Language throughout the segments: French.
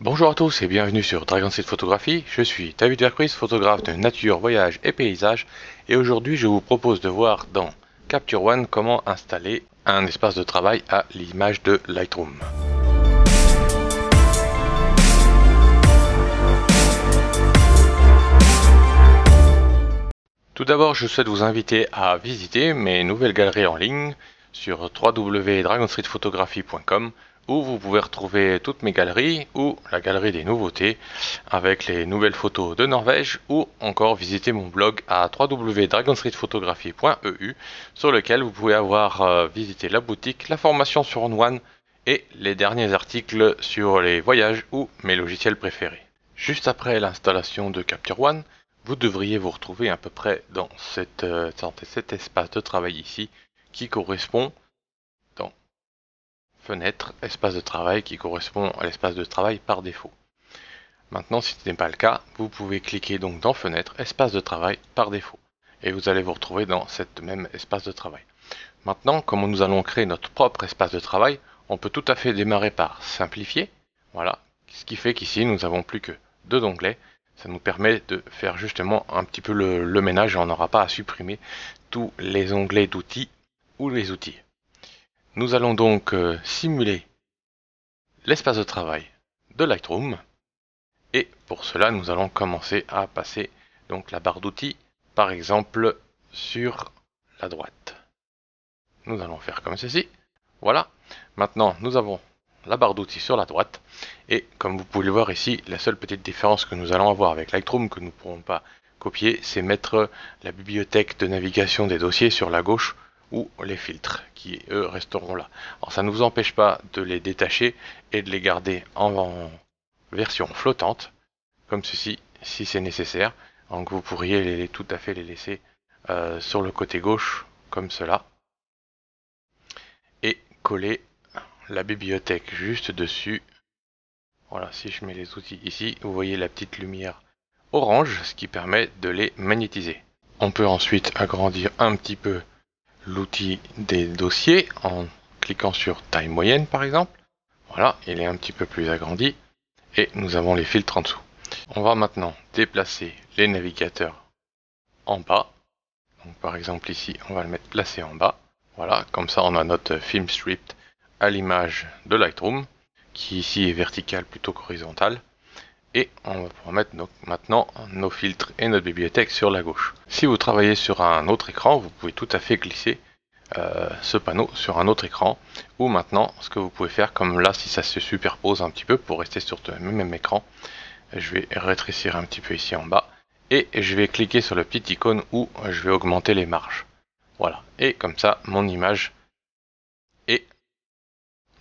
Bonjour à tous et bienvenue sur Dragon Street Photographie. Je suis David Vercruis, photographe de nature, voyage et paysage, et aujourd'hui je vous propose de voir dans Capture One comment installer un espace de travail à l'image de Lightroom. Tout d'abord, je souhaite vous inviter à visiter mes nouvelles galeries en ligne sur www.dragonstreetphotographie.com où vous pouvez retrouver toutes mes galeries ou la galerie des nouveautés avec les nouvelles photos de Norvège ou encore visiter mon blog à www.dragonstreetphotographie.eu sur lequel vous pouvez avoir visité la boutique, la formation sur OnOne et les derniers articles sur les voyages ou mes logiciels préférés. Juste après l'installation de Capture One, vous devriez vous retrouver à peu près dans cet espace de travail ici qui correspond dans Fenêtre, espace de travail qui correspond à l'espace de travail par défaut. Maintenant, si ce n'est pas le cas, vous pouvez cliquer donc dans Fenêtre, espace de travail par défaut et vous allez vous retrouver dans cet même espace de travail. Maintenant, comme nous allons créer notre propre espace de travail, on peut tout à fait démarrer par simplifier. Voilà, ce qui fait qu'ici nous n'avons plus que deux onglets. Ça nous permet de faire justement un petit peu le ménage et on n'aura pas à supprimer tous les onglets d'outils ou les outils. Nous allons donc simuler l'espace de travail de Lightroom et pour cela nous allons commencer à passer donc la barre d'outils par exemple sur la droite. Nous allons faire comme ceci. Voilà, maintenant nous avons la barre d'outils sur la droite et comme vous pouvez le voir ici, la seule petite différence que nous allons avoir avec Lightroom que nous ne pourrons pas copier, c'est mettre la bibliothèque de navigation des dossiers sur la gauche ou les filtres qui eux resteront là. Alors ça ne vous empêche pas de les détacher et de les garder en version flottante comme ceci si c'est nécessaire. Donc vous pourriez tout à fait les laisser sur le côté gauche comme cela et coller la bibliothèque juste dessus. Voilà, si je mets les outils ici, vous voyez la petite lumière orange, ce qui permet de les magnétiser. On peut ensuite agrandir un petit peu l'outil des dossiers en cliquant sur taille moyenne par exemple. Voilà, il est un petit peu plus agrandi et nous avons les filtres en dessous. On va maintenant déplacer les navigateurs en bas. Donc par exemple ici, on va le mettre placé en bas. Voilà, comme ça on a notre film strip à l'image de Lightroom, qui ici est vertical plutôt qu'horizontal. Et on va pouvoir mettre maintenant nos filtres et notre bibliothèque sur la gauche. Si vous travaillez sur un autre écran, vous pouvez tout à fait glisser ce panneau sur un autre écran. Ou maintenant, ce que vous pouvez faire, comme là, si ça se superpose un petit peu pour rester sur le même écran, je vais rétrécir un petit peu ici en bas. Et je vais cliquer sur le petit icône où je vais augmenter les marges. Voilà, et comme ça, mon image est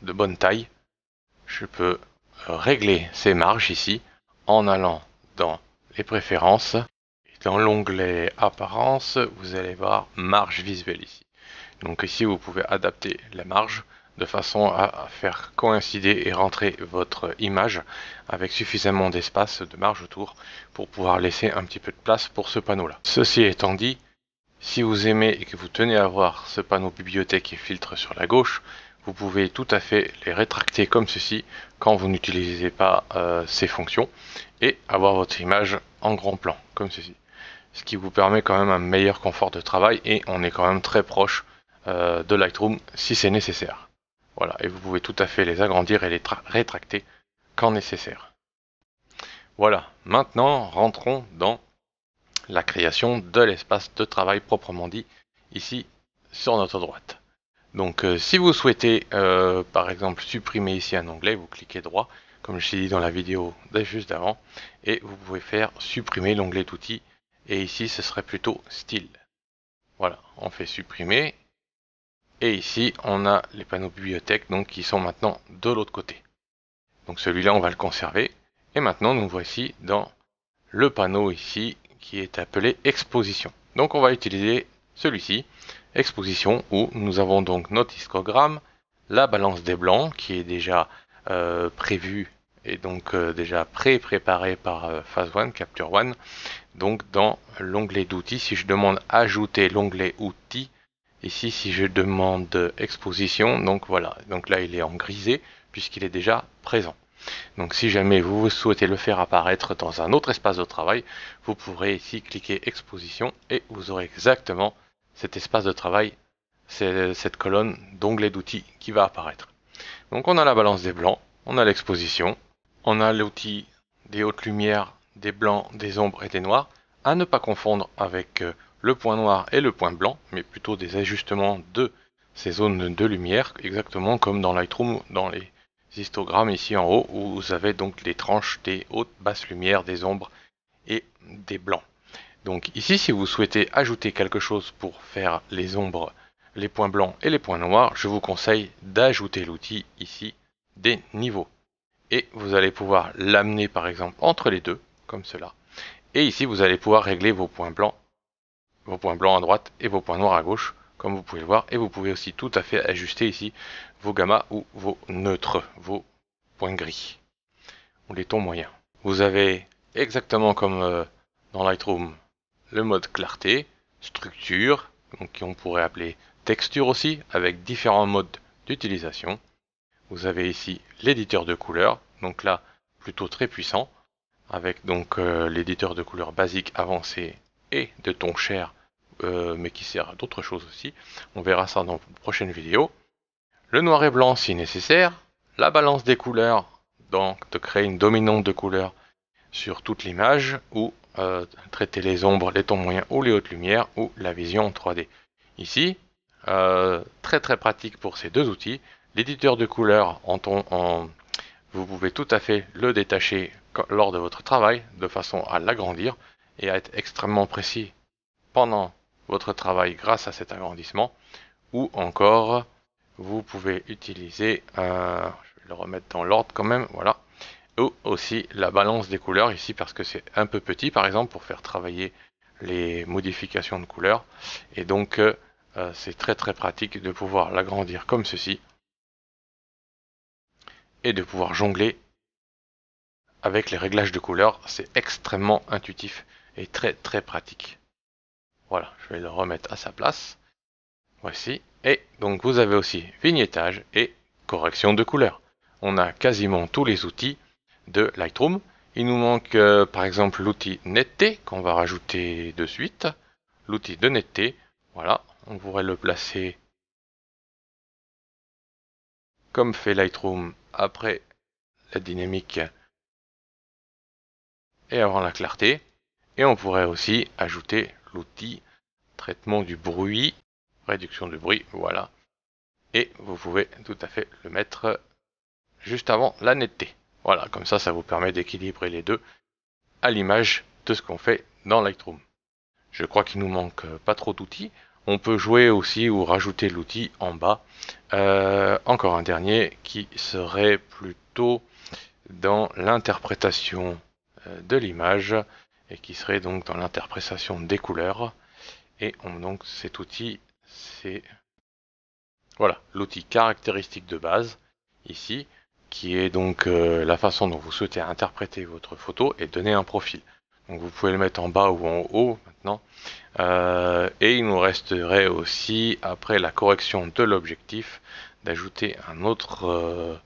de bonne taille. Je peux régler ces marges ici en allant dans les préférences. Et dans l'onglet apparence, vous allez voir marge visuelle ici. Donc ici, vous pouvez adapter la marge de façon à faire coïncider et rentrer votre image avec suffisamment d'espace de marge autour pour pouvoir laisser un petit peu de place pour ce panneau-là. Ceci étant dit, si vous aimez et que vous tenez à voir ce panneau bibliothèque et filtre sur la gauche, vous pouvez tout à fait les rétracter comme ceci quand vous n'utilisez pas ces fonctions et avoir votre image en grand plan comme ceci. Ce qui vous permet quand même un meilleur confort de travail et on est quand même très proche de Lightroom si c'est nécessaire. Voilà, et vous pouvez tout à fait les agrandir et les rétracter quand nécessaire. Voilà, maintenant rentrons dans la création de l'espace de travail proprement dit, ici sur notre droite. Donc si vous souhaitez par exemple supprimer ici un onglet, vous cliquez droit, comme je l'ai dit dans la vidéo juste avant, et vous pouvez faire supprimer l'onglet d'outils, et ici ce serait plutôt style. Voilà, on fait supprimer, et ici on a les panneaux bibliothèques donc, qui sont maintenant de l'autre côté. Donc celui-là on va le conserver, et maintenant nous voici dans le panneau ici, qui est appelé exposition. Donc on va utiliser celui-ci, exposition, où nous avons donc notre histogramme, la balance des blancs qui est déjà prévue et donc déjà préparée par Phase One, Capture One. Donc dans l'onglet d'outils, si je demande ajouter l'onglet outils, ici si je demande exposition, donc voilà, donc là il est en grisé puisqu'il est déjà présent. Donc si jamais vous souhaitez le faire apparaître dans un autre espace de travail, vous pourrez ici cliquer exposition et vous aurez exactement cet espace de travail, cette colonne d'onglet d'outils qui va apparaître. Donc on a la balance des blancs, on a l'exposition, on a l'outil des hautes lumières, des blancs, des ombres et des noirs, à ne pas confondre avec le point noir et le point blanc, mais plutôt des ajustements de ces zones de lumière, exactement comme dans Lightroom, dans les histogrammes ici en haut, où vous avez donc les tranches des hautes, basses lumières, des ombres et des blancs. Donc ici, si vous souhaitez ajouter quelque chose pour faire les ombres, les points blancs et les points noirs, je vous conseille d'ajouter l'outil ici des niveaux. Et vous allez pouvoir l'amener par exemple entre les deux, comme cela. Et ici, vous allez pouvoir régler vos points blancs à droite et vos points noirs à gauche, comme vous pouvez le voir. Et vous pouvez aussi tout à fait ajuster ici vos gammas ou vos neutres, vos points gris, ou les tons moyens. Vous avez exactement comme dans Lightroom, le mode clarté, structure, donc qu'on pourrait appeler texture aussi, avec différents modes d'utilisation. Vous avez ici l'éditeur de couleurs, donc là plutôt très puissant, avec donc l'éditeur de couleurs basique avancé et de ton cher, mais qui sert à d'autres choses aussi. On verra ça dans une prochaine vidéo. Le noir et blanc si nécessaire, la balance des couleurs, donc de créer une dominante de couleurs sur toute l'image, ou traiter les ombres, les tons moyens ou les hautes lumières, ou la vision en 3D. Ici, très très pratique pour ces deux outils. L'éditeur de couleurs vous pouvez tout à fait le détacher lors de votre travail de façon à l'agrandir et à être extrêmement précis pendant votre travail grâce à cet agrandissement. Ou encore, vous pouvez utiliser, je vais le remettre dans l'ordre quand même, voilà, ou aussi la balance des couleurs ici parce que c'est un peu petit par exemple pour faire travailler les modifications de couleurs. Et donc c'est très très pratique de pouvoir l'agrandir comme ceci et de pouvoir jongler avec les réglages de couleurs. C'est extrêmement intuitif et très très pratique. Voilà, je vais le remettre à sa place. Voici. Et donc vous avez aussi vignettage et correction de couleurs. On a quasiment tous les outils de Lightroom. Il nous manque par exemple l'outil netteté qu'on va rajouter de suite. L'outil de netteté, voilà, on pourrait le placer comme fait Lightroom après la dynamique et avant la clarté. Et on pourrait aussi ajouter l'outil traitement du bruit, réduction du bruit, voilà. Et vous pouvez tout à fait le mettre juste avant la netteté. Voilà, comme ça vous permet d'équilibrer les deux à l'image de ce qu'on fait dans Lightroom. Je crois qu'il nous manque pas trop d'outils. On peut jouer aussi ou rajouter l'outil en bas. Encore un dernier qui serait plutôt dans l'interprétation de l'image et qui serait donc dans l'interprétation des couleurs. Et donc cet outil, c'est voilà l'outil caractéristique de base ici, qui est donc la façon dont vous souhaitez interpréter votre photo et donner un profil. Donc vous pouvez le mettre en bas ou en haut maintenant. Et il nous resterait aussi, après la correction de l'objectif, d'ajouter un autre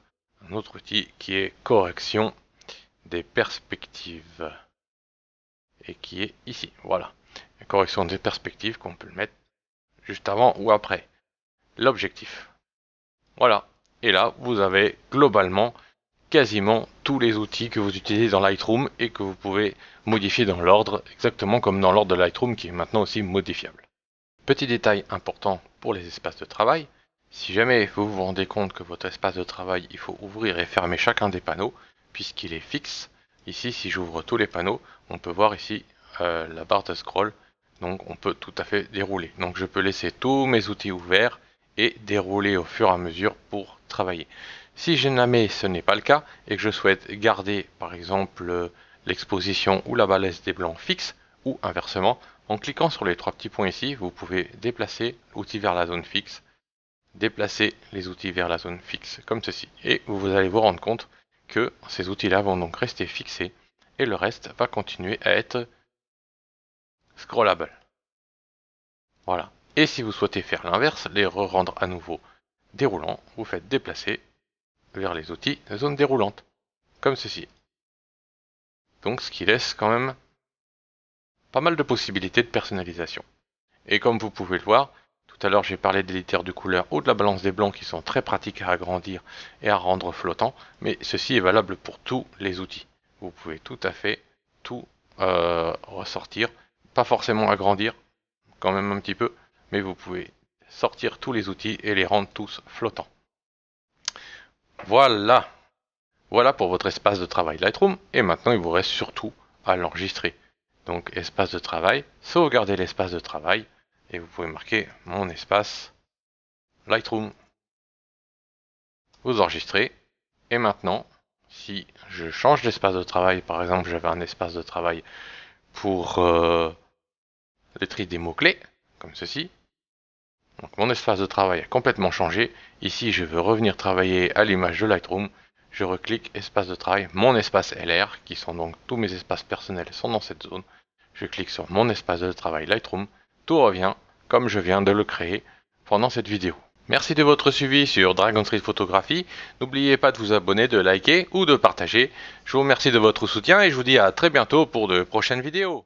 outil qui est correction des perspectives. Et qui est ici, voilà. La correction des perspectives qu'on peut le mettre juste avant ou après l'objectif. Voilà. Et là, vous avez globalement quasiment tous les outils que vous utilisez dans Lightroom et que vous pouvez modifier dans l'ordre, exactement comme dans l'ordre de Lightroom qui est maintenant aussi modifiable. Petit détail important pour les espaces de travail, si jamais vous vous rendez compte que votre espace de travail, il faut ouvrir et fermer chacun des panneaux, puisqu'il est fixe, ici si j'ouvre tous les panneaux, on peut voir ici la barre de scroll, donc on peut tout à fait dérouler. Donc je peux laisser tous mes outils ouverts et dérouler au fur et à mesure pour travailler. Si jamais ce n'est pas le cas et que je souhaite garder par exemple l'exposition ou la balance des blancs fixe ou inversement, en cliquant sur les trois petits points ici, vous pouvez déplacer l'outil vers la zone fixe, déplacer les outils vers la zone fixe comme ceci. Et vous allez vous rendre compte que ces outils-là vont donc rester fixés et le reste va continuer à être scrollable. Voilà. Et si vous souhaitez faire l'inverse, les rendre à nouveau déroulants, vous faites déplacer vers les outils de zone déroulante. comme ceci. Donc ce qui laisse quand même pas mal de possibilités de personnalisation. Et comme vous pouvez le voir, tout à l'heure j'ai parlé des l'éditeur de couleurs ou de la balance des blancs qui sont très pratiques à agrandir et à rendre flottant, mais ceci est valable pour tous les outils. Vous pouvez tout à fait tout ressortir, pas forcément agrandir, quand même un petit peu, mais vous pouvez sortir tous les outils et les rendre tous flottants. Voilà, voilà pour votre espace de travail Lightroom, et maintenant il vous reste surtout à l'enregistrer. Donc espace de travail, sauvegardez l'espace de travail, et vous pouvez marquer mon espace Lightroom. Vous enregistrez, et maintenant, si je change d'espace de travail, par exemple j'avais un espace de travail pour le tri des mots-clés, comme ceci. Donc mon espace de travail a complètement changé. Ici, je veux revenir travailler à l'image de Lightroom. Je reclique espace de travail, mon espace LR, qui sont donc tous mes espaces personnels sont dans cette zone. Je clique sur mon espace de travail Lightroom. Tout revient comme je viens de le créer pendant cette vidéo. Merci de votre suivi sur Dragon Street Photographie. N'oubliez pas de vous abonner, de liker ou de partager. Je vous remercie de votre soutien et je vous dis à très bientôt pour de prochaines vidéos.